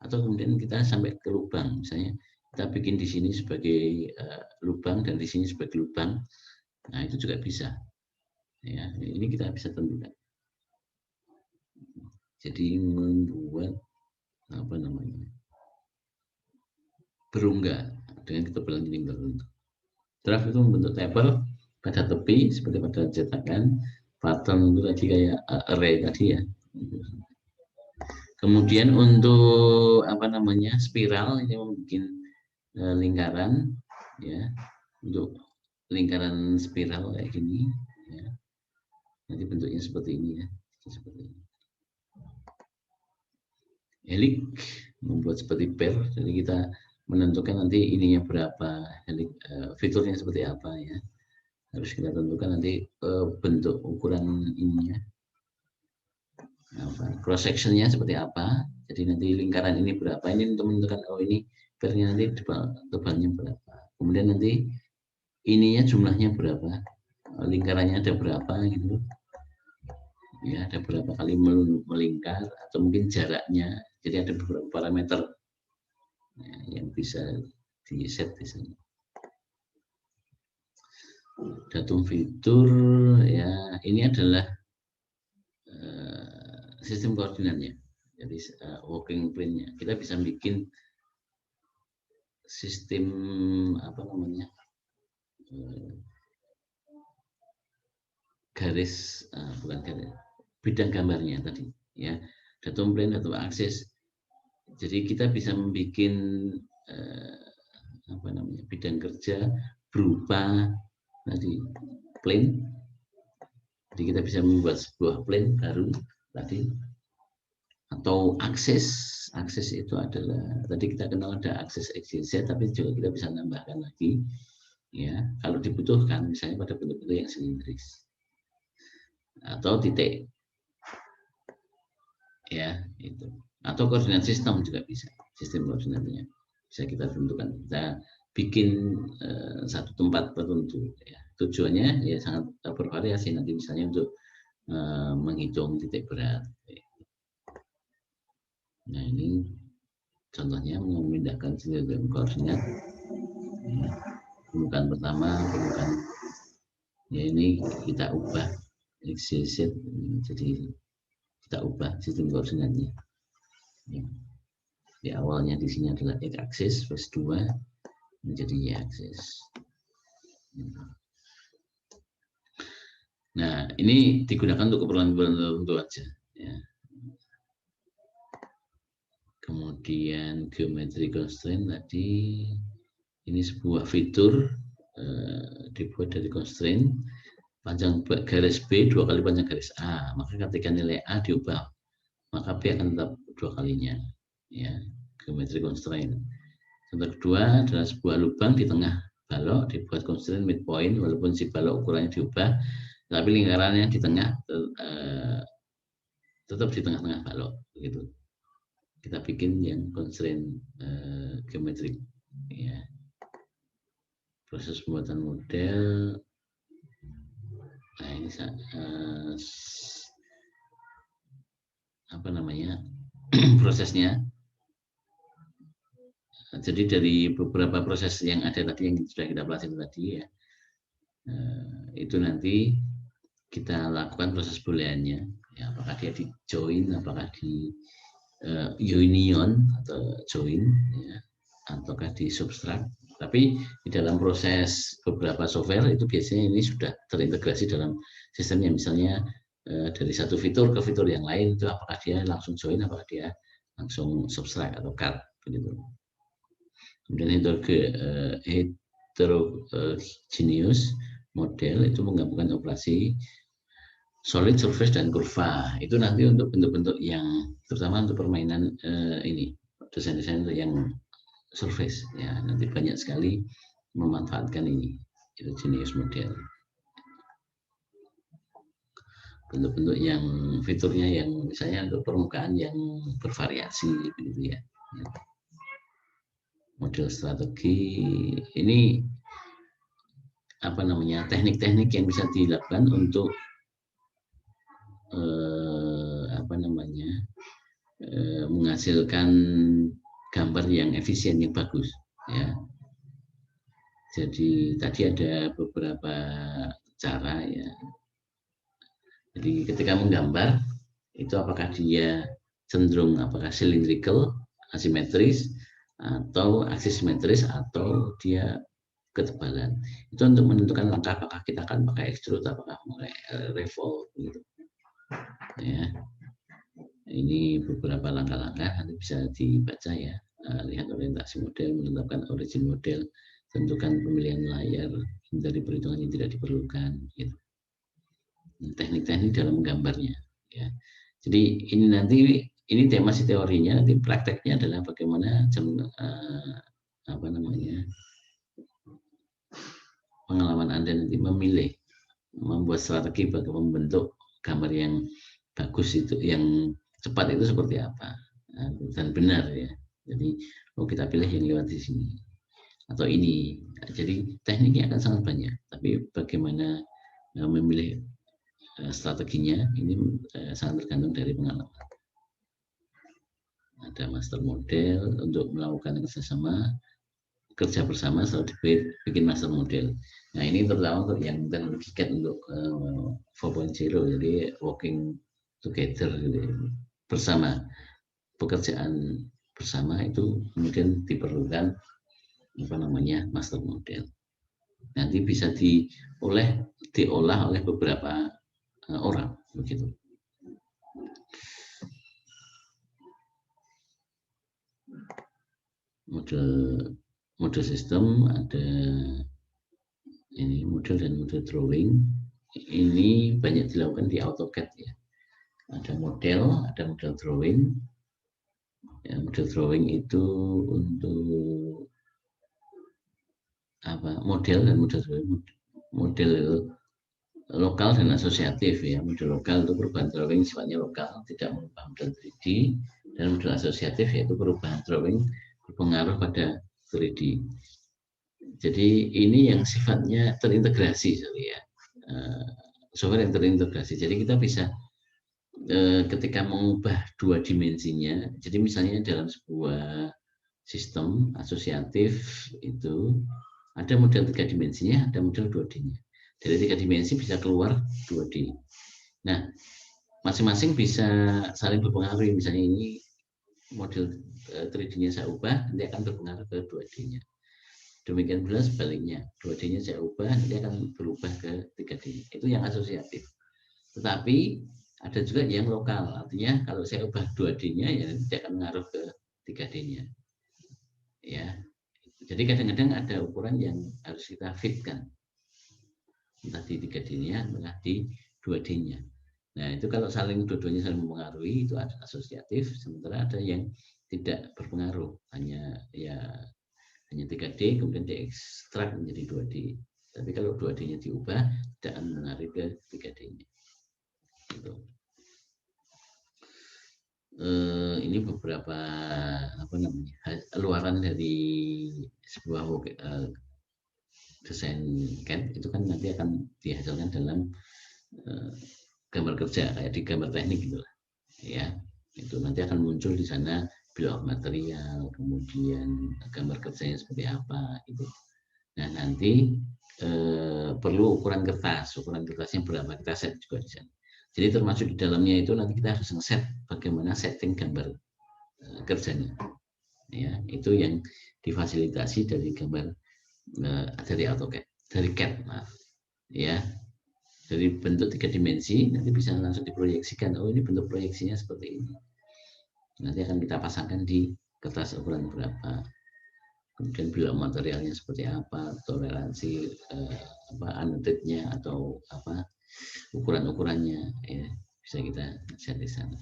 Atau kemudian kita sampai ke lubang, misalnya kita bikin di sini sebagai lubang dan di sini sebagai lubang, nah itu juga bisa. Ya, ini kita bisa tentukan. Jadi membuat apa namanya berungga dengan ketebalan dinding tertentu. Draft itu membentuk tabel pada tepi seperti pada cetakan, pattern itu tadi kayak array tadi ya. Kemudian untuk apa namanya spiral ini membuat lingkaran ya, untuk lingkaran spiral kayak gini ya. Nanti bentuknya seperti ini ya, seperti ini. Helix membuat seperti pair, jadi kita menentukan nanti ininya berapa, helix, fiturnya seperti apa ya, harus kita tentukan nanti bentuk ukuran ininya, cross sectionnya seperti apa. Jadi nanti lingkaran ini berapa, ini untuk menentukan oh ini pairnya nanti tebalnya berapa, kemudian nanti ininya jumlahnya berapa, lingkarannya ada berapa gitu ya, ada berapa kali melingkar atau mungkin jaraknya. Jadi ada beberapa parameter ya, yang bisa di set di sini. Datum fitur ya, ini adalah sistem koordinatnya. Jadi working plane-nya kita bisa bikin sistem apa namanya, garis bukan garis, bidang gambarnya tadi ya, datum plane atau aksis. Jadi kita bisa membuat apa namanya, bidang kerja berupa tadi plane. Jadi kita bisa membuat sebuah plane baru tadi, atau akses itu adalah tadi kita kenal ada akses XYZ, tapi juga kita bisa nambahkan lagi ya kalau dibutuhkan, misalnya pada bentuk-bentuk yang silindris atau titik ya itu, atau koordinat sistem juga bisa, sistem koordinatnya bisa kita tentukan, kita bikin satu tempat tertentu ya. Tujuannya ya sangat bervariasi, nanti misalnya untuk menghitung titik berat. Nah ini contohnya memindahkan sistem koordinat ya. Permukaan pertama, permukaan ya ini kita ubah XYZ, jadi kita ubah sistem koordinatnya ya. Di awalnya di sini adalah X aksis, plus 2 menjadi Y aksis. Nah ini digunakan untuk keperluan tertentu aja ya. Kemudian geometri constraint tadi, ini sebuah fitur dibuat dari constraint panjang garis B 2 kali panjang garis A, maka ketika nilai A diubah maka B akan tetap 2 kalinya ya, geometri constraint. Contoh kedua adalah sebuah lubang di tengah balok dibuat constraint midpoint, walaupun si balok ukurannya diubah tapi lingkarannya di tengah tetap di tengah-tengah balok begitu. Kita bikin yang constraint geometrik ya. Proses pembuatan model, nah ini apa namanya prosesnya. Jadi dari beberapa proses yang ada tadi yang sudah kita pelajari tadi ya, itu nanti kita lakukan proses booleannya ya, apakah dia di join, apakah di union atau join ya, ataukah di subtract. Tapi di dalam proses beberapa software itu biasanya ini sudah terintegrasi dalam sistemnya, misalnya dari satu fitur ke fitur yang lain itu apakah dia langsung join, apakah dia langsung subtract atau cut begitu. Kemudian heterogeneous model itu menggabungkan operasi solid, surface, dan kurva. Itu nanti untuk bentuk-bentuk yang terutama untuk permainan ini desain-desain yang surface ya, nanti banyak sekali memanfaatkan ini heterogeneous model. Bentuk-bentuk yang fiturnya yang misalnya untuk permukaan yang bervariasi begitu ya. Model strategi ini apa namanya, teknik-teknik yang bisa dilakukan untuk apa namanya menghasilkan gambar yang efisien, yang bagus ya. Jadi tadi ada beberapa cara ya. Jadi ketika menggambar itu apakah dia cenderung apakah cylindrical, asimetris, atau aksis simetris, atau dia ketebalan. Itu untuk menentukan langkah apakah kita akan pakai extrude, apakah pakai revolve gitu. Ya, ini beberapa langkah-langkah nanti bisa dibaca ya. Lihat orientasi model, menetapkan origin model, tentukan pemilihan layar, hindari perhitungan yang tidak diperlukan. Gitu. Teknik-teknik dalam menggambarnya. Ya. Jadi ini nanti ini masih teorinya, nanti prakteknya adalah bagaimana apa namanya pengalaman Anda nanti memilih, membuat strategi bagi membentuk gambar yang bagus itu, yang cepat itu seperti apa dan benar ya. Jadi kita pilih yang lewat di sini atau ini. Jadi tekniknya akan sangat banyak, tapi bagaimana memilih strateginya ini sangat tergantung dari pengalaman. Ada master model untuk melakukan kerja bersama selalu bikin master model. Nah ini terutama untuk yang teknologi CAD untuk 4.0, jadi working together gitu, bersama, pekerjaan bersama itu kemudian diperlukan apa namanya master model. Nanti bisa diolah oleh beberapa orang begitu. Model sistem ada ini model dan model drawing. Ini banyak dilakukan di AutoCAD ya. Ada model drawing. Ya, model drawing itu untuk apa? Model dan model drawing. Model lokal dan asosiatif ya. Model lokal itu perubahan drawing sifatnya lokal, tidak merubah model 3D, dan model asosiatif yaitu perubahan drawing berpengaruh pada 3D. Jadi ini yang sifatnya terintegrasi ya. Software yang terintegrasi. Jadi kita bisa ketika mengubah dua dimensinya, jadi misalnya dalam sebuah sistem asosiatif itu ada model 3 dimensinya, ada model 2D-nya. Dari 3 dimensi bisa keluar 2D. Nah, masing-masing bisa saling berpengaruh. Misalnya ini model 3D-nya saya ubah, nanti akan berpengaruh ke 2D-nya. Demikian pula sebaliknya, 2D-nya saya ubah, nanti akan berubah ke 3D. Itu yang asosiatif. Tetapi ada juga yang lokal, artinya kalau saya ubah 2D-nya ya tidak akan mengaruh ke 3D-nya. Ya. Jadi kadang-kadang ada ukuran yang harus kita fitkan. Entah di 3D-nya, entah di 2D-nya. Nah, itu kalau dua-duanya saling mempengaruhi itu ada asosiatif, sementara ada yang tidak berpengaruh, hanya 3D kemudian diekstrak menjadi 2D. Tapi kalau 2D-nya diubah tidak akan mengaruhi ke 3D-nya. Gitu. Ini beberapa luaran dari sebuah desain CAD itu kan nanti akan dihasilkan dalam gambar kerja kayak di gambar teknik gitu lah ya. Itu nanti akan muncul di sana bill of material, kemudian gambar kerjanya seperti apa gitu. Nah nanti perlu ukuran kertasnya berapa, kita set juga di sana. Jadi termasuk di dalamnya itu nanti kita harus nge-set bagaimana setting gambar kerjanya. Ya, itu yang difasilitasi dari gambar dari AutoCAD, dari CAD, maaf. Ya. Dari bentuk 3 dimensi nanti bisa langsung diproyeksikan. Oh, ini bentuk proyeksinya seperti ini. Nanti akan kita pasangkan di kertas ukuran berapa. Kemudian bill of materialnya seperti apa, toleransi anodetnya atau apa ukuran-ukurannya ya, bisa kita set di sana.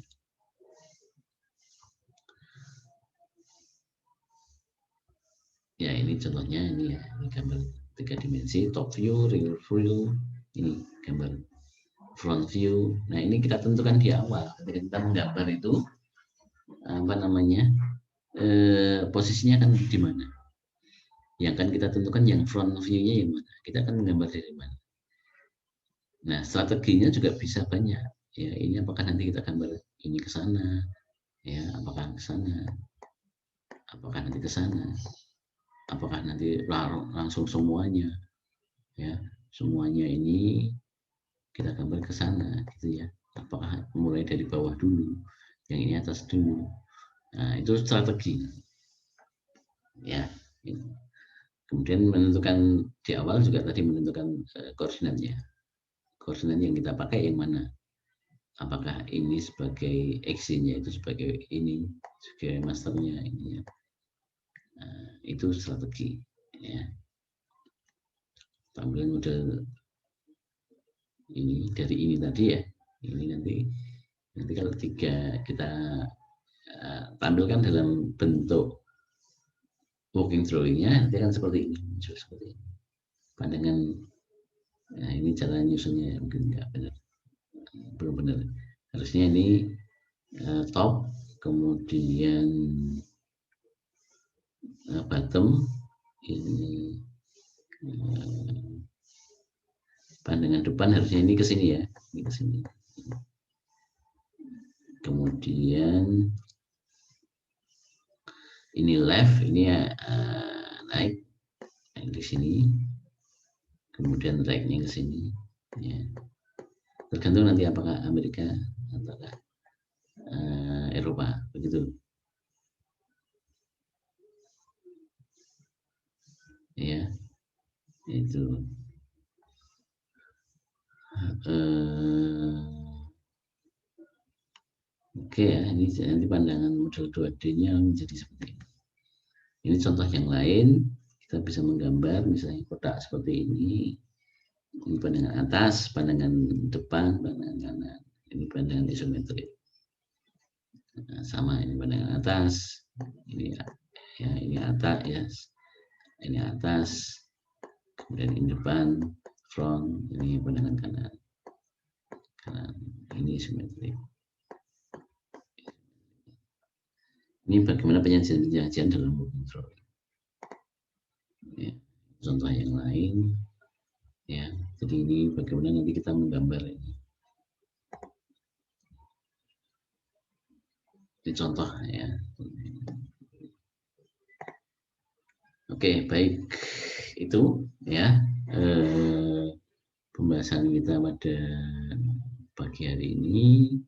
Ya ini contohnya ini ya, ini gambar 3 dimensi, top view, rear view, ini gambar front view. Nah ini kita tentukan di awal ketika kita menggambar itu apa namanya posisinya kan di mana. Yang akan kita tentukan yang front view-nya yang mana. Kita akan menggambar dari mana. Nah strateginya juga bisa banyak. Ya ini apakah nanti kita gambar ini ke sana, ya apakah ke sana, apakah nanti ke sana, apakah nanti langsung semuanya, ya semuanya ini kita gambar ke sana gitu ya. Apakah mulai dari bawah dulu, yang ini atas dulu. Nah, itu strategi. Ya. Kemudian menentukan di awal juga tadi menentukan koordinatnya. Koordinat yang kita pakai yang mana? Apakah ini sebagai X-nya itu sebagai ini, sebagai masternya ini ya. Nah, itu strategi ya. Tampilan model ini dari ini tadi ya. Ini nanti kalau tiga kita tampilkan dalam bentuk working drawing-nya nanti akan seperti ini, seperti ini. Pandangan, nah ini cara nyusunnya mungkin nggak benar, belum benar. Harusnya ini top, kemudian bottom, ini pandangan depan harusnya ini ke sini ya, ini ke sini. Kemudian ini left, ini naik di sini. Kemudian right-nya ke sini. Ya. Tergantung nanti apakah Amerika atau Eropa, begitu. Ya, itu. Oke ya, ini nanti pandangan model 2D-nya menjadi seperti ini. Ini contoh yang lain, kita bisa menggambar misalnya kotak seperti ini. Ini pandangan atas, pandangan depan, pandangan kanan. Ini pandangan isometrik. Nah, sama ini pandangan atas, ini ya ini atas ya, ini atas, kemudian ini depan, front, ini pandangan kanan, ini isometrik. Ini bagaimana penyajian dalam working drawing. Ya, contoh yang lain ya, jadi ini bagaimana nanti kita menggambar ini. Ini contoh ya. Oke, baik, itu ya pembahasan kita pada pagi hari ini.